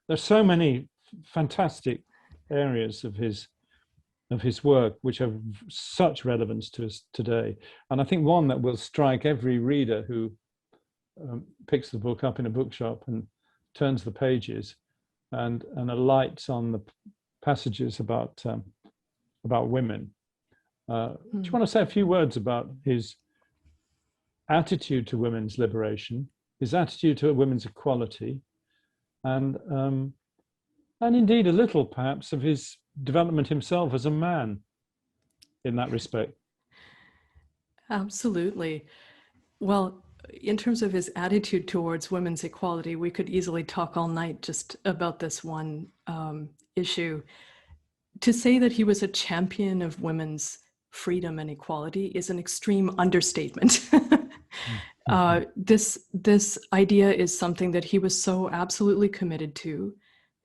there's so many fantastic areas of his work which have such relevance to us today. And I think one that will strike every reader who picks the book up in a bookshop and turns the pages and alights on the passages about women. Do you want to say a few words about his attitude to women's liberation, his attitude to women's equality, and indeed a little perhaps of his development himself as a man in that respect? Absolutely. Well, in terms of his attitude towards women's equality, we could easily talk all night just about this one issue. To say that he was a champion of women's freedom and equality is an extreme understatement. This idea is something that he was so absolutely committed to.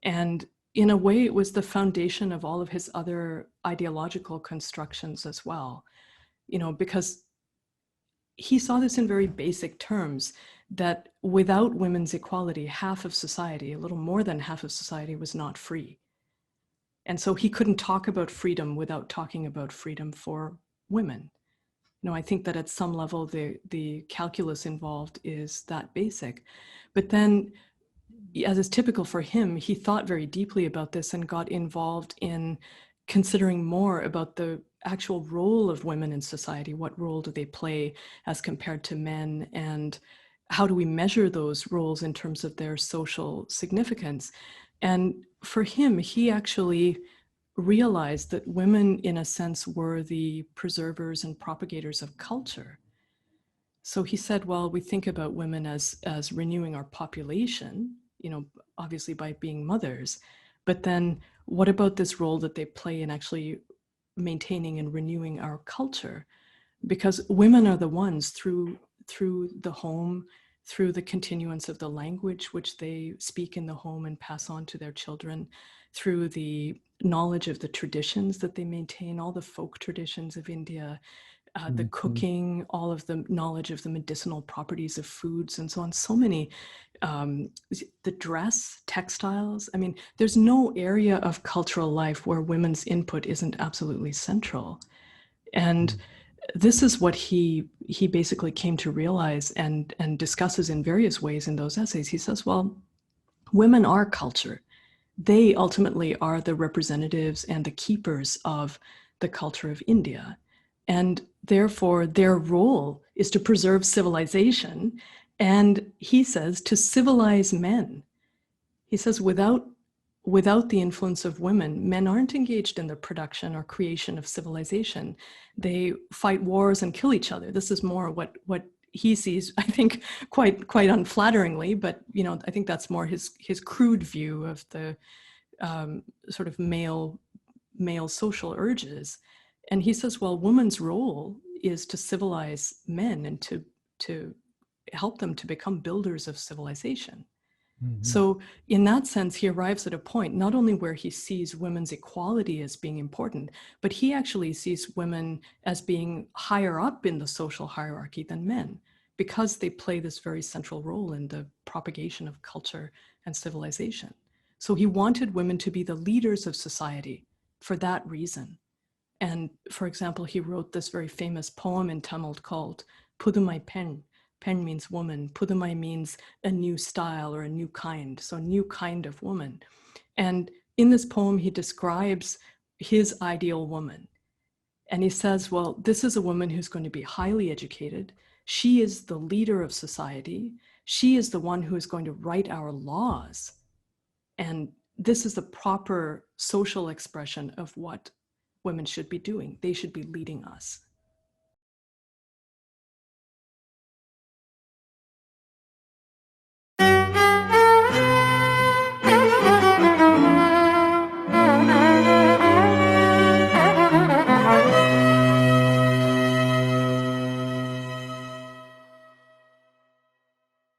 And in a way, it was the foundation of all of his other ideological constructions as well, because he saw this in very basic terms, that without women's equality, half of society, a little more than half of society, was not free. And so he couldn't talk about freedom without talking about freedom for women. I think that at some level, the calculus involved is that basic. But then, as is typical for him, he thought very deeply about this and got involved in considering more about the actual role of women in society. What role do they play as compared to men? And how do we measure those roles in terms of their social significance? And for him, he actually realized that women, in a sense, were the preservers and propagators of culture. So he said, well, we think about women as renewing our population, obviously by being mothers, but then what about this role that they play in actually maintaining and renewing our culture? Because women are the ones through the home, through the continuance of the language which they speak in the home and pass on to their children, through the knowledge of the traditions that they maintain, all the folk traditions of India, the cooking, all of the knowledge of the medicinal properties of foods and so on. So many, the dress, textiles. I mean, there's no area of cultural life where women's input isn't absolutely central. And this is what he basically came to realize and discusses in various ways in those essays. He says, well, women are culture. They ultimately are the representatives and the keepers of the culture of India. And therefore, their role is to preserve civilization. And he says, to civilize men. He says, without the influence of women, men aren't engaged in the production or creation of civilization. They fight wars and kill each other. This is more what he sees, I think, quite unflatteringly, but I think that's more his crude view of the sort of male social urges. And he says, well, woman's role is to civilize men and to help them to become builders of civilization. So in that sense, he arrives at a point not only where he sees women's equality as being important, but he actually sees women as being higher up in the social hierarchy than men, because they play this very central role in the propagation of culture and civilization. So he wanted women to be the leaders of society for that reason. And for example, he wrote this very famous poem in Tamil called Pudumai Pen. Pen means woman. Pudumai means a new style or a new kind. So a new kind of woman. And in this poem, he describes his ideal woman. And he says, well, this is a woman who's going to be highly educated. She is the leader of society. She is the one who is going to write our laws. And this is the proper social expression of what women should be doing. They should be leading us.